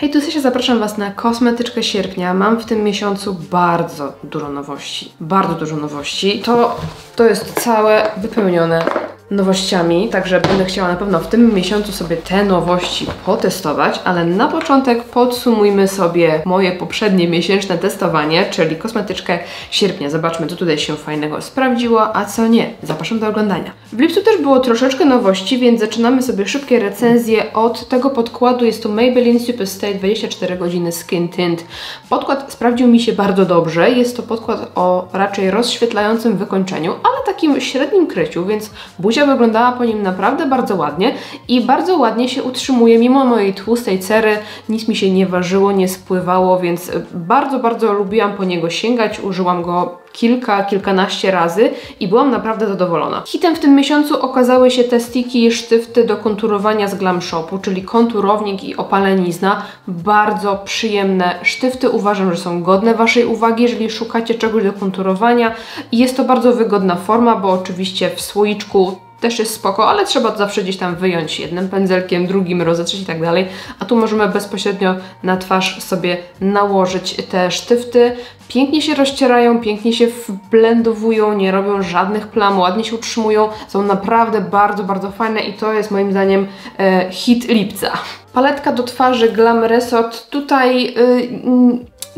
Hej, tu Sysia, zapraszam Was na kosmetyczkę sierpnia. Mam w tym miesiącu bardzo dużo nowości. Bardzo dużo nowości. To jest całe wypełnione nowościami, także będę chciała na pewno w tym miesiącu sobie te nowości potestować, ale na początek podsumujmy sobie moje poprzednie miesięczne testowanie, czyli kosmetyczkę sierpnia. Zobaczmy, co tutaj się fajnego sprawdziło, a co nie. Zapraszam do oglądania. W lipcu też było troszeczkę nowości, więc zaczynamy sobie szybkie recenzje od tego podkładu. Jest to Maybelline Superstay 24 godziny Skin Tint. Podkład sprawdził mi się bardzo dobrze. Jest to podkład o raczej rozświetlającym wykończeniu, ale takim średnim kryciu, więc buzia wyglądała po nim naprawdę bardzo ładnie i bardzo ładnie się utrzymuje mimo mojej tłustej cery. Nic mi się nie ważyło, nie spływało, więc bardzo lubiłam po niego sięgać. Użyłam go kilkanaście razy i byłam naprawdę zadowolona. Hitem w tym miesiącu okazały się te stiki i sztywty do konturowania z Glam Shopu, czyli konturownik i opalenizna. Bardzo przyjemne sztywty. Uważam, że są godne Waszej uwagi, jeżeli szukacie czegoś do konturowania. I jest to bardzo wygodna forma, bo oczywiście w słoiczku też jest spoko, ale trzeba to zawsze gdzieś tam wyjąć jednym pędzelkiem, drugim rozetrzeć i tak dalej. A tu możemy bezpośrednio na twarz sobie nałożyć te sztywty. Pięknie się rozcierają, pięknie się wblendowują, nie robią żadnych plam, ładnie się utrzymują. Są naprawdę bardzo fajne i to jest moim zdaniem hit lipca. Paletka do twarzy Glam Resort. Tutaj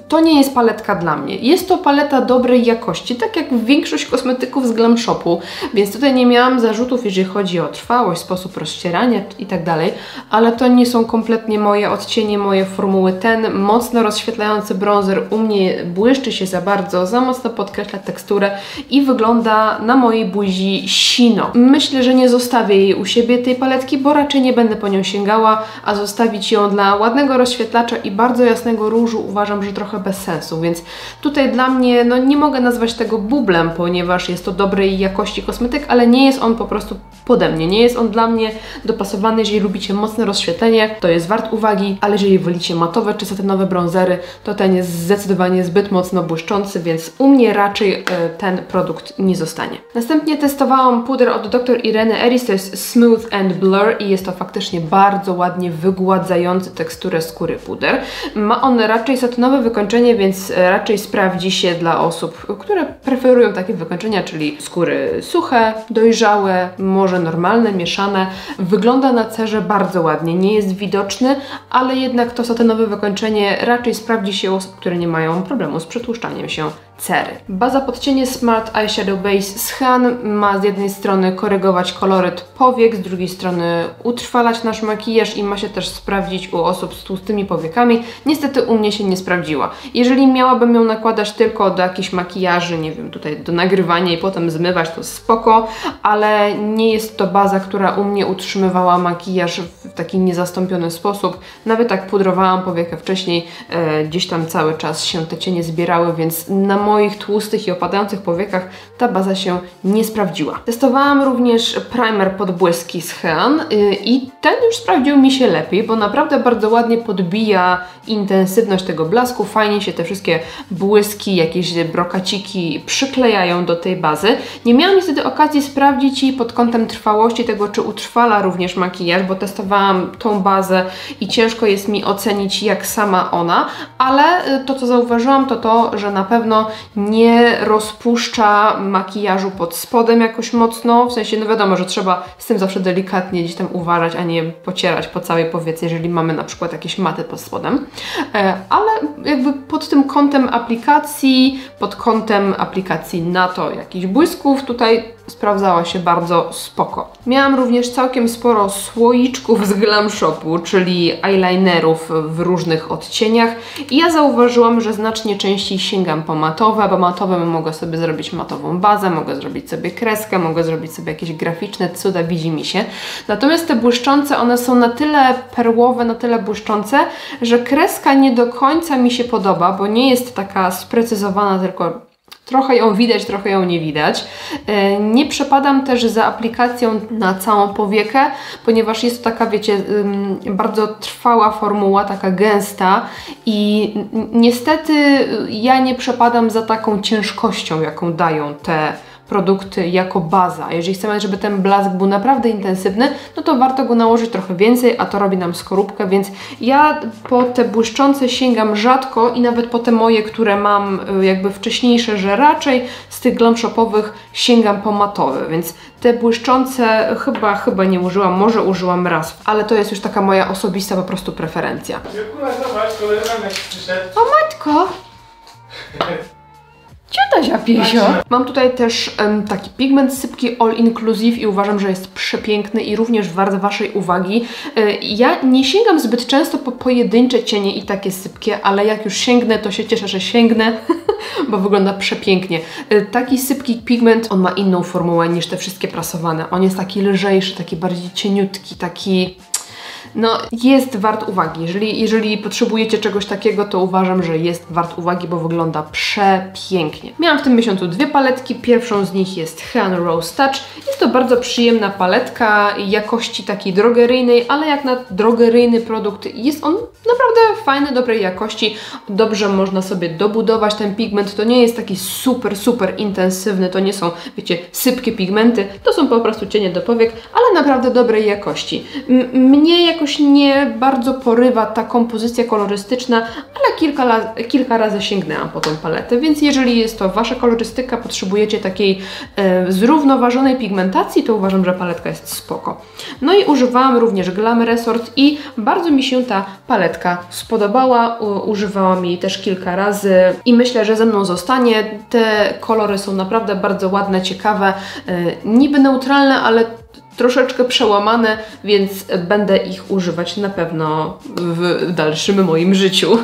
to nie jest paletka dla mnie. Jest to paleta dobrej jakości, tak jak większość kosmetyków z Glam Shopu, więc tutaj nie miałam zarzutów, jeżeli chodzi o trwałość, sposób rozcierania i tak dalej, ale to nie są kompletnie moje odcienie, moje formuły. Ten mocno rozświetlający bronzer u mnie błyszczy się za mocno podkreśla teksturę i wygląda na mojej buzi sino. Myślę, że nie zostawię jej u siebie, tej paletki, bo raczej nie będę po nią sięgała, a zostawić ją dla ładnego rozświetlacza i bardzo jasnego różu uważam, że trochę bez sensu, więc tutaj dla mnie, no nie mogę nazwać tego bublem, ponieważ jest to dobrej jakości kosmetyk, ale nie jest on po prostu pode mnie, nie jest on dla mnie dopasowany. Jeżeli lubicie mocne rozświetlenie, to jest wart uwagi, ale jeżeli wolicie matowe czy satynowe bronzery, to ten jest zdecydowanie zbyt mocno błyszczący, więc u mnie raczej ten produkt nie zostanie. Następnie testowałam puder od Dr. Ireny Eris, to jest Smooth and Blur i jest to faktycznie bardzo ładnie wygładzający teksturę skóry puder. Ma on raczej satynowe wykończenie, więc raczej sprawdzi się dla osób, które preferują takie wykończenia, czyli skóry suche, dojrzałe, może normalne, mieszane. Wygląda na cerze bardzo ładnie, nie jest widoczny, ale jednak to satynowe wykończenie raczej sprawdzi się u osób, które nie mają problemu z przetłuszczaniem się cery. Baza podcienie Smart Eyeshadow Base z Han ma z jednej strony korygować koloryt powiek, z drugiej strony utrwalać nasz makijaż i ma się też sprawdzić u osób z tłustymi powiekami. Niestety u mnie się nie sprawdziła. Jeżeli miałabym ją nakładać tylko do jakichś makijaży, nie wiem, tutaj do nagrywania i potem zmywać, to spoko, ale nie jest to baza, która u mnie utrzymywała makijaż w taki niezastąpiony sposób. Nawet jak pudrowałam powiekę wcześniej, gdzieś tam cały czas się te cienie zbierały, więc na moich tłustych i opadających powiekach ta baza się nie sprawdziła. Testowałam również primer pod błyski z Han i ten już sprawdził mi się lepiej, bo naprawdę bardzo ładnie podbija intensywność tego blasku, fajnie się te wszystkie błyski, jakieś brokaciki przyklejają do tej bazy. Nie miałam niestety okazji sprawdzić jej pod kątem trwałości tego, czy utrwala również makijaż, bo testowałam tą bazę i ciężko jest mi ocenić, jak sama ona, ale to, co zauważyłam, to, że na pewno nie rozpuszcza makijażu pod spodem jakoś mocno, w sensie, no wiadomo, że trzeba z tym zawsze delikatnie gdzieś tam uważać, a nie pocierać po całej powiece, jeżeli mamy na przykład jakieś maty pod spodem, ale jakby pod tym kątem aplikacji, pod kątem aplikacji na to jakichś błysków, tutaj sprawdzała się bardzo spoko. Miałam również całkiem sporo słoiczków z Glam Shopu, czyli eyelinerów w różnych odcieniach i ja zauważyłam, że znacznie częściej sięgam po matowe, bo matowym mogę sobie zrobić matową bazę, mogę zrobić sobie kreskę, mogę zrobić sobie jakieś graficzne cuda, widzi mi się. Natomiast te błyszczące, one są na tyle perłowe, na tyle błyszczące, że kreska nie do końca mi się podoba, bo nie jest taka sprecyzowana, tylko trochę ją widać, trochę ją nie widać. Nie przepadam też za aplikacją na całą powiekę, ponieważ jest to taka, wiecie, bardzo trwała formuła, taka gęsta i niestety ja nie przepadam za taką ciężkością, jaką dają te produkty jako baza. Jeżeli chcemy, żeby ten blask był naprawdę intensywny, no to warto go nałożyć trochę więcej, a to robi nam skorupkę, więc ja po te błyszczące sięgam rzadko i nawet po te moje, które mam jakby wcześniejsze, że raczej z tych Glam Shopowych sięgam po matowe, więc te błyszczące chyba nie użyłam, może użyłam raz, ale to jest już taka moja osobista po prostu preferencja. Zobacz, koleżanek przyszedł. O matko! Ciota piesio. Mam tutaj też taki pigment sypki All Inclusive i uważam, że jest przepiękny i również wart waszej uwagi. Ja nie sięgam zbyt często po pojedyncze cienie i takie sypkie, ale jak już sięgnę, to się cieszę, że sięgnę, bo wygląda przepięknie. Taki sypki pigment, on ma inną formułę niż te wszystkie prasowane. On jest taki lżejszy, taki bardziej cieniutki, taki... No, jest wart uwagi. Jeżeli potrzebujecie czegoś takiego, to uważam, że jest wart uwagi, bo wygląda przepięknie. Miałam w tym miesiącu dwie paletki. Pierwszą z nich jest Hean Rose Touch. Jest to bardzo przyjemna paletka jakości takiej drogeryjnej, ale jak na drogeryjny produkt jest on naprawdę fajny, dobrej jakości. Dobrze można sobie dobudować ten pigment. To nie jest taki super intensywny. To nie są, wiecie, sypkie pigmenty. To są po prostu cienie do powiek, ale naprawdę dobrej jakości. Mnie jakoś nie bardzo porywa ta kompozycja kolorystyczna, ale kilka razy sięgnęłam po tą paletę, więc jeżeli jest to wasza kolorystyka, potrzebujecie takiej zrównoważonej pigmentacji, to uważam, że paletka jest spoko. No i używałam również Glam Resort i bardzo mi się ta paletka spodobała, używałam jej też kilka razy i myślę, że ze mną zostanie. Te kolory są naprawdę bardzo ładne, ciekawe, niby neutralne, ale troszeczkę przełamane, więc będę ich używać na pewno w dalszym moim życiu.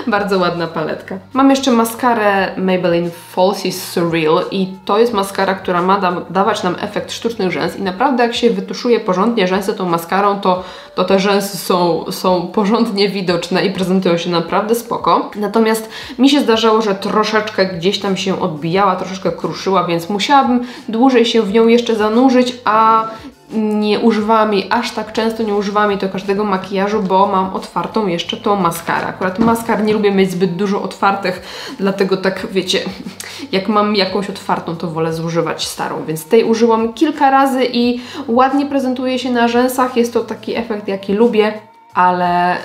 Bardzo ładna paletka. Mam jeszcze maskarę Maybelline Falsies Surreal i to jest maskara, która ma dawać nam efekt sztucznych rzęs i naprawdę jak się wytuszuje porządnie rzęsy tą maskarą, to te rzęsy są porządnie widoczne i prezentują się naprawdę spoko. Natomiast mi się zdarzało, że troszeczkę gdzieś tam się odbijała, troszeczkę kruszyła, więc musiałabym dłużej się w nią jeszcze zanurzyć, a nie używałam jej aż tak często, nie używałam jej do każdego makijażu, bo mam otwartą jeszcze tą maskarę. Akurat maskar nie lubię mieć zbyt dużo otwartych, dlatego tak wiecie, jak mam jakąś otwartą, to wolę zużywać starą, więc tej użyłam kilka razy i ładnie prezentuje się na rzęsach, jest to taki efekt, jaki lubię. Ale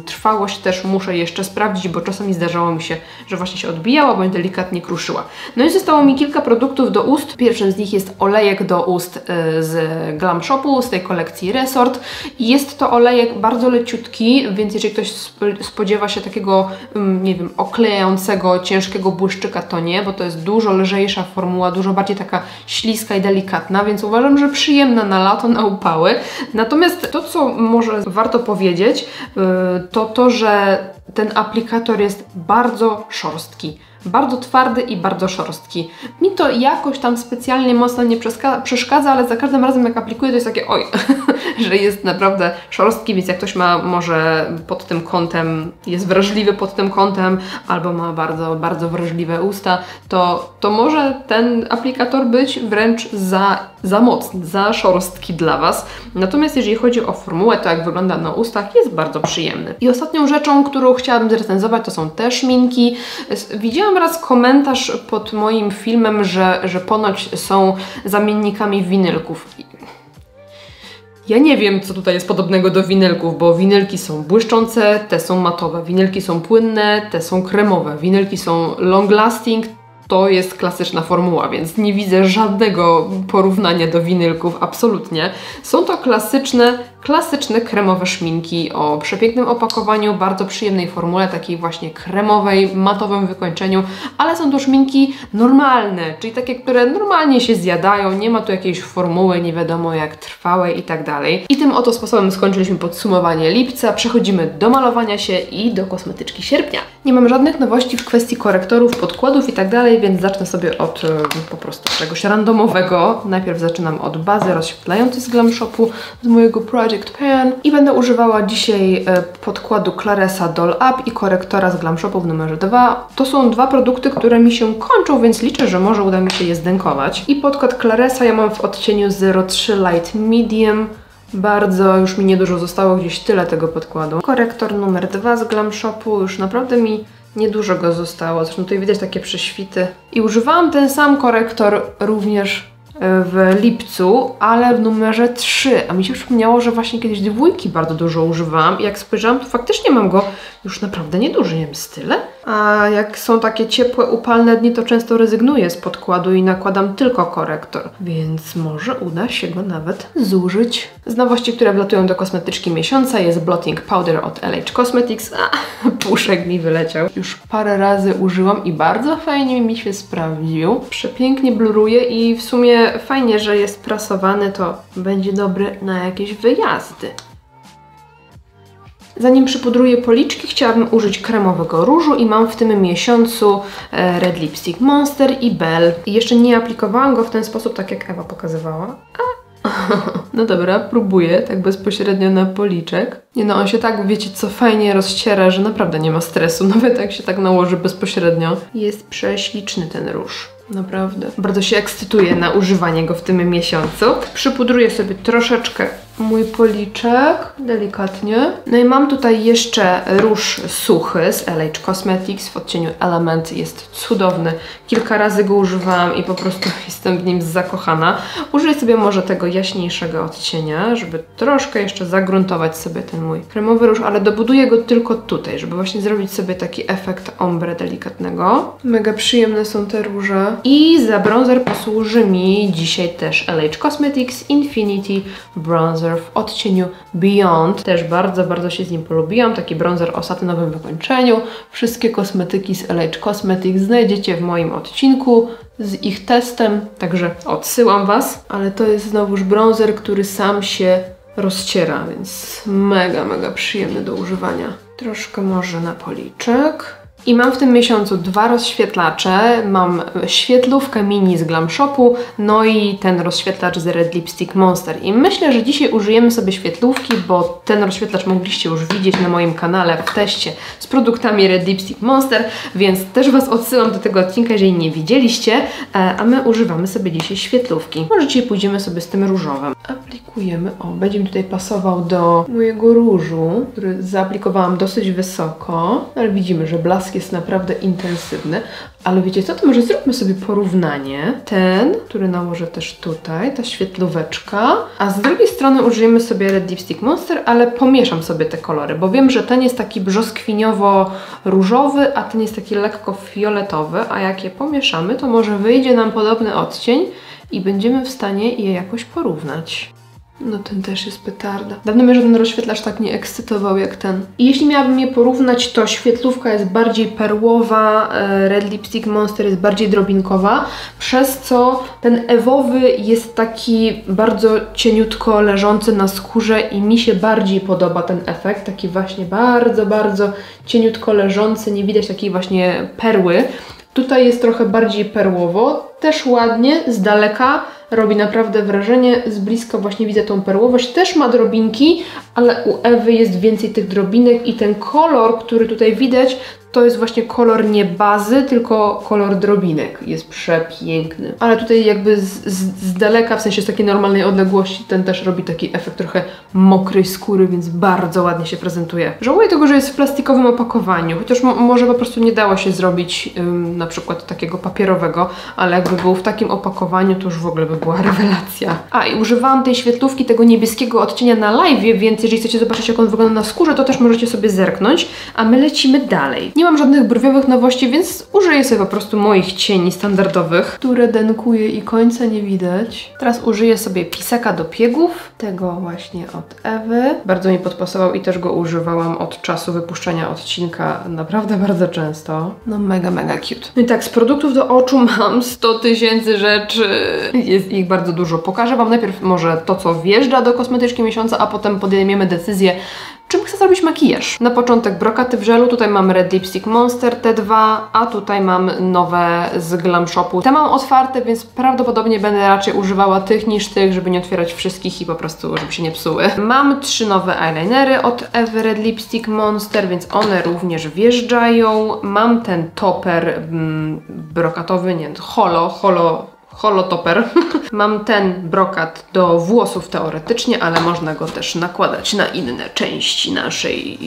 trwałość też muszę jeszcze sprawdzić, bo czasami zdarzało mi się, że właśnie się odbijała, bądź delikatnie kruszyła. No i zostało mi kilka produktów do ust. Pierwszym z nich jest olejek do ust z Glam Shopu, z tej kolekcji Resort. I jest to olejek bardzo leciutki, więc jeżeli ktoś spodziewa się takiego, nie wiem, oklejającego, ciężkiego błyszczyka, to nie, bo to jest dużo lżejsza formuła, dużo bardziej taka śliska i delikatna, więc uważam, że przyjemna na lato, na upały. Natomiast to, co może warto powiedzieć, to, że ten aplikator jest bardzo szorstki. Bardzo twardy i bardzo szorstki. Mi to jakoś tam specjalnie mocno nie przeszkadza, ale za każdym razem jak aplikuję, to jest takie oj, że jest naprawdę szorstki, więc jak ktoś ma może pod tym kątem, jest wrażliwy pod tym kątem, albo ma bardzo wrażliwe usta, to może ten aplikator być wręcz za mocny, za szorstki dla Was. Natomiast jeżeli chodzi o formułę, to jak wygląda na ustach, jest bardzo przyjemny. I ostatnią rzeczą, którą chciałabym zrecenzować, to są te szminki. Widziałam raz komentarz pod moim filmem, że ponoć są zamiennikami winylków. Ja nie wiem, co tutaj jest podobnego do winylków, bo winylki są błyszczące, te są matowe, winylki są płynne, te są kremowe, winylki są long lasting. To jest klasyczna formuła, więc nie widzę żadnego porównania do winylków, absolutnie. Są to klasyczne kremowe szminki o przepięknym opakowaniu, bardzo przyjemnej formule, takiej właśnie kremowej, matowym wykończeniu, ale są to szminki normalne, czyli takie, które normalnie się zjadają, nie ma tu jakiejś formuły, nie wiadomo jak trwałej i tak dalej. I tym oto sposobem skończyliśmy podsumowanie lipca, przechodzimy do malowania się i do kosmetyczki sierpnia. Nie mam żadnych nowości w kwestii korektorów, podkładów i tak dalej, więc zacznę sobie od po prostu czegoś randomowego. Najpierw zaczynam od bazy rozświetlającej z Glam Shopu, z mojego Project Pan i będę używała dzisiaj podkładu Claresa Doll Up i korektora z Glam Shopu w numerze 2. To są dwa produkty, które mi się kończą, więc liczę, że może uda mi się je zdękować. I podkład Claresa ja mam w odcieniu 03 Light Medium. Bardzo, już mi niedużo zostało, gdzieś tyle tego podkładu. Korektor numer 2 z Glam Shopu, już naprawdę mi Niedużo go zostało, zresztą tutaj widać takie prześwity. I używałam ten sam korektor również w lipcu, ale w numerze 3, a mi się przypomniało, że właśnie kiedyś 2 bardzo dużo używałam i jak spojrzałam, to faktycznie mam go już naprawdę nieduży, nie wiem, z tyle. A jak są takie ciepłe, upalne dni, to często rezygnuję z podkładu i nakładam tylko korektor, więc może uda się go nawet zużyć. Z nowości, które wlatują do kosmetyczki miesiąca, jest Blotting Powder od LH Cosmetics. Puszek mi wyleciał. Już parę razy użyłam i bardzo fajnie mi się sprawdził. Przepięknie bluruje i w sumie fajnie, że jest prasowany, to będzie dobry na jakieś wyjazdy. Zanim przypudruję policzki, chciałabym użyć kremowego różu i mam w tym miesiącu Red Lipstick Monster i Belle. I jeszcze nie aplikowałam go w ten sposób, tak jak Ewa pokazywała. No dobra, próbuję tak bezpośrednio na policzek. Nie no, on się tak, wiecie co, fajnie rozciera, że naprawdę nie ma stresu, nawet jak się tak nałoży bezpośrednio. Jest prześliczny ten róż. Naprawdę. Bardzo się ekscytuję na używanie go w tym miesiącu. Przypudruję sobie troszeczkę mój policzek, delikatnie. No i mam tutaj jeszcze róż suchy z LH Cosmetics w odcieniu Element. Jest cudowny. Kilka razy go używałam i po prostu jestem w nim zakochana. Użyję sobie może tego jaśniejszego odcienia, żeby troszkę jeszcze zagruntować sobie ten mój kremowy róż, ale dobuduję go tylko tutaj, żeby właśnie zrobić sobie taki efekt ombre delikatnego. Mega przyjemne są te róże. I za bronzer posłuży mi dzisiaj też LH Cosmetics Infinity Bronzer w odcieniu Beyond. Też bardzo, bardzo się z nim polubiłam. Taki bronzer o satynowym wykończeniu. Wszystkie kosmetyki z LH Cosmetics znajdziecie w moim odcinku z ich testem, także odsyłam Was. Ale to jest znowuż bronzer, który sam się rozciera, więc mega, mega przyjemny do używania. Troszkę może na policzek. I mam w tym miesiącu 2 rozświetlacze. Mam świetlówkę mini z Glam Shopu, no i ten rozświetlacz z Red Lipstick Monster. I myślę, że dzisiaj użyjemy sobie świetlówki, bo ten rozświetlacz mogliście już widzieć na moim kanale w teście z produktami Red Lipstick Monster, więc też Was odsyłam do tego odcinka, jeżeli nie widzieliście, a my używamy sobie dzisiaj świetlówki. Może dzisiaj pójdziemy sobie z tym różowym. Aplikujemy, o, będzie mi tutaj pasował do mojego różu, który zaaplikowałam dosyć wysoko, ale widzimy, że blask jest naprawdę intensywny, ale wiecie co, to może zróbmy sobie porównanie. Ten, który nałożę też tutaj, ta świetlóweczka, a z drugiej strony użyjemy sobie Red Lipstick Monster, ale pomieszam sobie te kolory, bo wiem, że ten jest taki brzoskwiniowo-różowy, a ten jest taki lekko fioletowy, a jak je pomieszamy, to może wyjdzie nam podobny odcień i będziemy w stanie je jakoś porównać. No ten też jest petarda. Dawno mnie żaden rozświetlacz tak nie ekscytował jak ten. I jeśli miałabym je porównać, to świetlówka jest bardziej perłowa, Red Lipstick Monster jest bardziej drobinkowa, przez co ten ewowy jest taki bardzo cieniutko leżący na skórze i mi się bardziej podoba ten efekt, taki właśnie bardzo, bardzo cieniutko leżący, nie widać takiej właśnie perły. Tutaj jest trochę bardziej perłowo, też ładnie, z daleka, robi naprawdę wrażenie, z bliska właśnie widzę tą perłowość, też ma drobinki, ale u Ewy jest więcej tych drobinek i ten kolor, który tutaj widać, to jest właśnie kolor nie bazy, tylko kolor drobinek. Jest przepiękny. Ale tutaj jakby z daleka, w sensie z takiej normalnej odległości, ten też robi taki efekt trochę mokrej skóry, więc bardzo ładnie się prezentuje. Żałuję tego, że jest w plastikowym opakowaniu, chociaż może po prostu nie dało się zrobić na przykład takiego papierowego, ale jakby był w takim opakowaniu, to już w ogóle by była rewelacja. A i używałam tej świetlówki, tego niebieskiego odcienia na live, więc jeżeli chcecie zobaczyć, jak on wygląda na skórze, to też możecie sobie zerknąć, a my lecimy dalej. Nie mam żadnych brwiowych nowości, więc użyję sobie po prostu moich cieni standardowych, które denkuję i końca nie widać. Teraz użyję sobie pisaka do piegów, tego właśnie od Ewy. Bardzo mi podpasował i też go używałam od czasu wypuszczenia odcinka naprawdę bardzo często. No mega, mega cute. No i tak, z produktów do oczu mam 100 000 rzeczy. Jest ich bardzo dużo. Pokażę Wam najpierw może to, co wjeżdża do kosmetyczki miesiąca, a potem podejmiemy decyzję, czym chcę zrobić makijaż. Na początek brokaty w żelu, tutaj mam Red Lipstick Monster T2, a tutaj mam nowe z Glam Shopu. Te mam otwarte, więc prawdopodobnie będę raczej używała tych niż tych, żeby nie otwierać wszystkich i po prostu, żeby się nie psuły. Mam 3 nowe eyelinery od Ewy Red Lipstick Monster, więc one również wjeżdżają. Mam ten topper brokatowy, nie, holotoper. Mam ten brokat do włosów teoretycznie, ale można go też nakładać na inne części naszej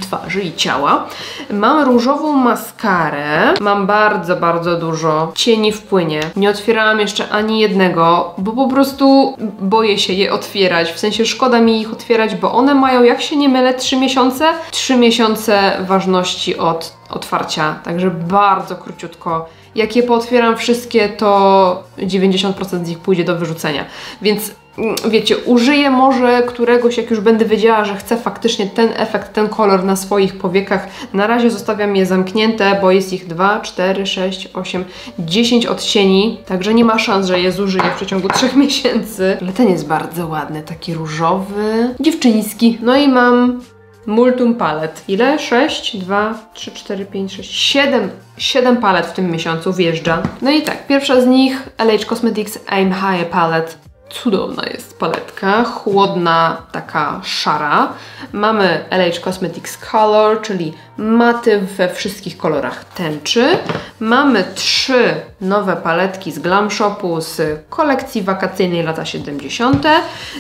twarzy i ciała. Mam różową maskarę. Mam bardzo, bardzo dużo cieni w płynie. Nie otwierałam jeszcze ani jednego, bo po prostu boję się je otwierać. W sensie szkoda mi ich otwierać, bo one mają, jak się nie mylę, 3 miesiące. 3 miesiące ważności od otwarcia, także bardzo króciutko. Jak je pootwieram wszystkie, to 90% z nich pójdzie do wyrzucenia. Więc wiecie, użyję może któregoś, jak już będę wiedziała, że chcę faktycznie ten efekt, ten kolor na swoich powiekach. Na razie zostawiam je zamknięte, bo jest ich 2, 4, 6, 8, 10 odcieni, także nie ma szans, że je zużyję w przeciągu 3 miesięcy. Ale ten jest bardzo ładny, taki różowy, dziewczyński. No i mam Multum palet. Ile? 6, 2, 3, 4, 5, 6, 7 palet w tym miesiącu wjeżdża. No i tak, pierwsza z nich LH Cosmetics Aim High Palette. Cudowna jest paletka, chłodna, taka szara. Mamy LH Cosmetics Color, czyli maty we wszystkich kolorach tęczy. Mamy 3 nowe paletki z Glam Shopu z kolekcji wakacyjnej lata 70.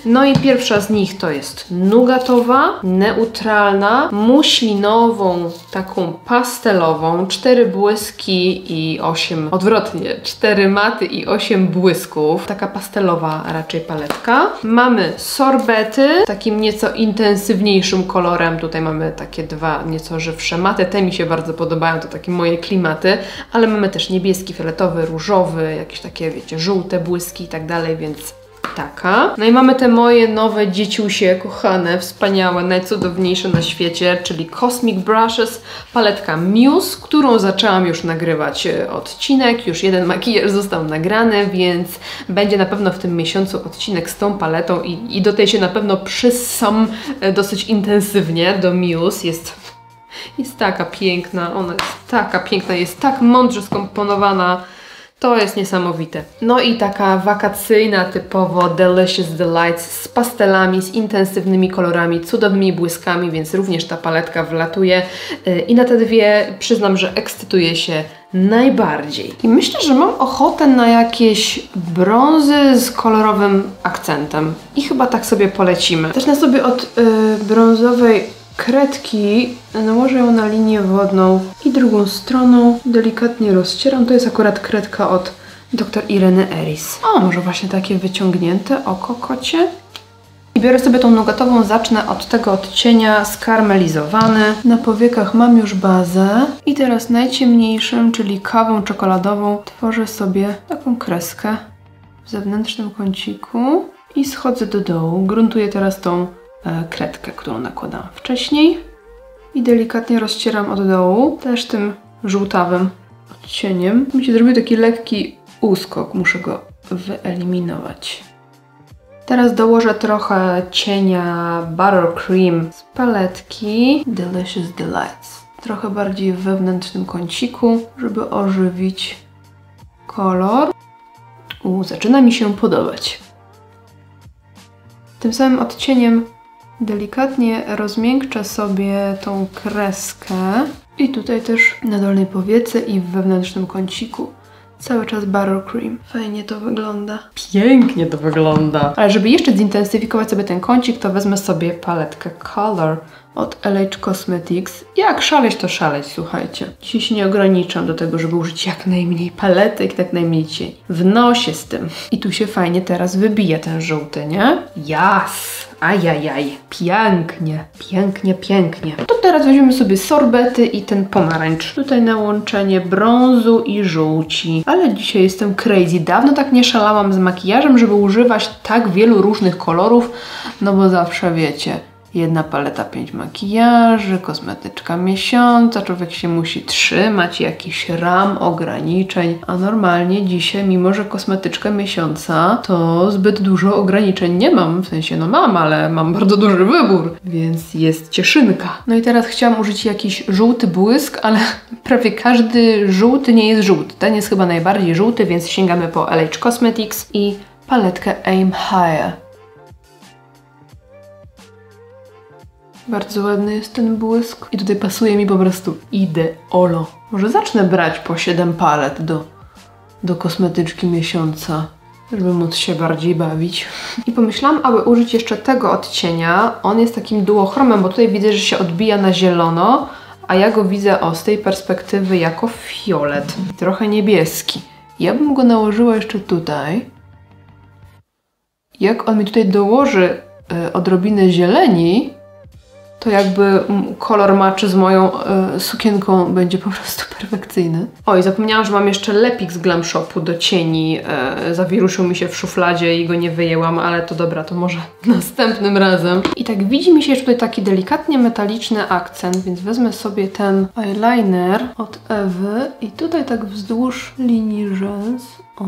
No i pierwsza z nich to jest nugatowa, neutralna, muślinową, taką pastelową, 4 błyski i 8, odwrotnie, 4 maty i 8 błysków. Taka pastelowa raczej paletka. Mamy sorbety, takim nieco intensywniejszym kolorem. Tutaj mamy takie 2 nieco żywsze maty. Te mi się bardzo podobają, to takie moje klimaty. Ale mamy też niebieski, fioletowy, różowy, jakieś takie, wiecie, żółte błyski i tak dalej, więc taka. No i mamy te moje nowe dzieciusie, kochane, wspaniałe, najcudowniejsze na świecie, czyli Cosmic Brushes, paletka Muse, którą zaczęłam już nagrywać odcinek, już jeden makijaż został nagrany, więc będzie na pewno w tym miesiącu odcinek z tą paletą i do tej się na pewno przyssam dosyć intensywnie, do Muse. Jest taka piękna, ona jest taka piękna, jest tak mądrze skomponowana. To jest niesamowite. No i taka wakacyjna, typowo Delicious Delights z pastelami, z intensywnymi kolorami, cudownymi błyskami, więc również ta paletka wlatuje. I na te dwie przyznam, że ekscytuję się najbardziej. I myślę, że mam ochotę na jakieś brązy z kolorowym akcentem. I chyba tak sobie polecimy. Zacznę sobie od brązowej kredki, nałożę ją na linię wodną i drugą stroną delikatnie rozcieram. To jest akurat kredka od dr Ireny Eris. O, może właśnie takie wyciągnięte oko kocie. I biorę sobie tą nugatową, zacznę od tego odcienia skarmelizowany. Na powiekach mam już bazę i teraz najciemniejszym, czyli kawą czekoladową, tworzę sobie taką kreskę w zewnętrznym kąciku i schodzę do dołu. Gruntuję teraz tą kredkę, którą nakładałam wcześniej i delikatnie rozcieram od dołu, też tym żółtawym odcieniem. Mi się zrobił taki lekki uskok, muszę go wyeliminować. Teraz dołożę trochę cienia Buttercream z paletki Delicious Delights. Trochę bardziej w wewnętrznym kąciku, żeby ożywić kolor. Zaczyna mi się podobać. Tym samym odcieniem delikatnie rozmiękczę sobie tą kreskę i tutaj też na dolnej powiece i w wewnętrznym kąciku. Cały czas Buttercream. Fajnie to wygląda. Pięknie to wygląda. Ale żeby jeszcze zintensyfikować sobie ten kącik, to wezmę sobie paletkę Color od LH Cosmetics. Jak szaleć, to szaleć, słuchajcie. Dzisiaj się nie ograniczam do tego, żeby użyć jak najmniej paletek, jak najmniej cieni. W nosie z tym. I tu się fajnie teraz wybija ten żółty, nie? Jas! Ajajaj. Pięknie, pięknie, pięknie. To teraz weźmiemy sobie sorbety i ten pomarańcz. Tutaj na łączenie brązu i żółci. Ale dzisiaj jestem crazy. Dawno tak nie szalałam z makijażem, żeby używać tak wielu różnych kolorów, no bo zawsze wiecie, jedna paleta 5 makijaży, kosmetyczka miesiąca, człowiek się musi trzymać jakichś ram, ograniczeń, a normalnie dzisiaj, mimo że kosmetyczka miesiąca, to zbyt dużo ograniczeń nie mam, w sensie no mam, ale mam bardzo duży wybór, więc jest cieszynka. No i teraz chciałam użyć jakiś żółty błysk, ale prawie każdy żółty nie jest żółty. Ten jest chyba najbardziej żółty, więc sięgamy po LH Cosmetics i paletkę Aim High. Bardzo ładny jest ten błysk. I tutaj pasuje mi po prostu ideolo. Może zacznę brać po 7 palet do do kosmetyczki miesiąca, żeby móc się bardziej bawić. I pomyślałam, aby użyć jeszcze tego odcienia. On jest takim duochromem, bo tutaj widzę, że się odbija na zielono, a ja go widzę z tej perspektywy jako fiolet. Trochę niebieski. Ja bym go nałożyła jeszcze tutaj. Jak on mi tutaj dołoży odrobinę zieleni, to jakby kolor maczy z moją sukienką będzie po prostu perfekcyjny. O, i zapomniałam, że mam jeszcze lepik z Glam Shopu do cieni. Zawiruszył mi się w szufladzie i go nie wyjęłam, ale to dobra, to może następnym razem. I tak widzi mi się tutaj taki delikatnie metaliczny akcent, więc wezmę sobie ten eyeliner od Ewy i tutaj tak wzdłuż linii rzęs. O.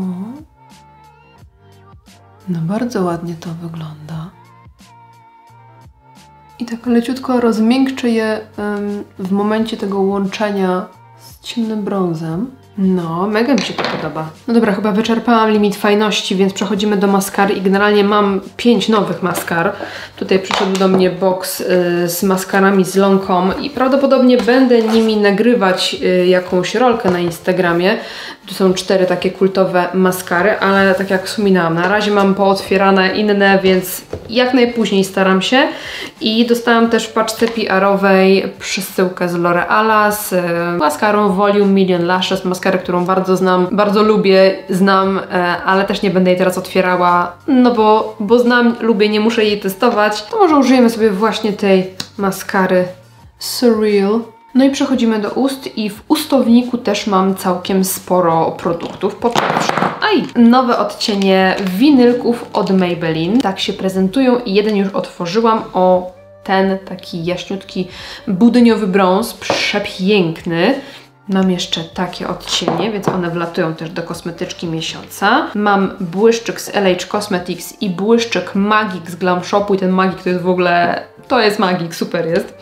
No bardzo ładnie to wygląda. I tak leciutko rozmiękczę je w momencie tego łączenia z ciemnym brązem. No, mega mi się to podoba. No dobra, chyba wyczerpałam limit fajności, więc przechodzimy do maskary i generalnie mam 5 nowych maskar. Tutaj przyszedł do mnie box z maskarami z Lancome i prawdopodobnie będę nimi nagrywać jakąś rolkę na Instagramie. Tu są 4 takie kultowe maskary, ale tak jak wspominałam, na razie mam pootwierane inne, więc jak najpóźniej staram się. I dostałam też w paczce PR-owej przesyłkę z L'Oreala z maskarą Volume Million Lashes, maskarę, którą bardzo znam, bardzo lubię, ale też nie będę jej teraz otwierała, no bo znam, lubię, nie muszę jej testować. To może użyjemy sobie właśnie tej maskary Surreal. No i przechodzimy do ust i w ustowniku też mam całkiem sporo produktów. Po pierwsze, nowe odcienie winylków od Maybelline. Tak się prezentują i jeden już otworzyłam. O, ten taki jaśniutki budyniowy brąz, przepiękny. Mam jeszcze takie odcienie, więc one wlatują też do kosmetyczki miesiąca. Mam błyszczyk z LH Cosmetics i błyszczyk Magic z Glam Shopu i ten Magic to jest w ogóle... To jest Magic, super jest.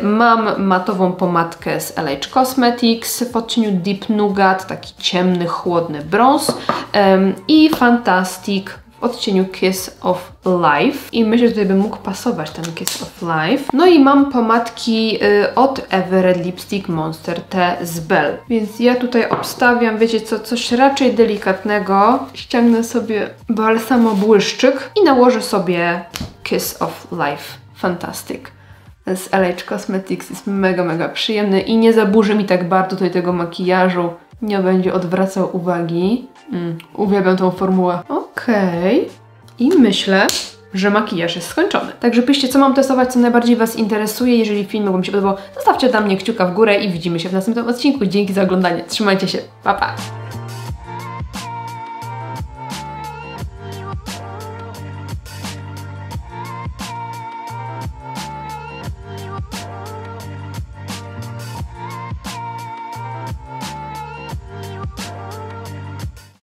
Mam matową pomadkę z LH Cosmetics w odcieniu Deep Nougat, taki ciemny, chłodny brąz i Fantastic w odcieniu Kiss of Life. I myślę, że tutaj by mógł pasować ten Kiss of Life. No i mam pomadki od Ewy Red Lipstick Monster T z Belle. Więc ja tutaj obstawiam, wiecie co, coś raczej delikatnego. Ściągnę sobie balsamo błyszczyk i nałożę sobie Kiss of Life Fantastic z LH Cosmetics. Jest mega, mega przyjemny i nie zaburzy mi tak bardzo tutaj tego makijażu. Nie będzie odwracał uwagi. Uwielbiam tą formułę. Okej. I myślę, że makijaż jest skończony. Także piszcie, co mam testować, co najbardziej Was interesuje. Jeżeli film Wam się podobał, zostawcie dla mnie kciuka w górę i widzimy się w następnym odcinku. Dzięki za oglądanie. Trzymajcie się. Pa, pa!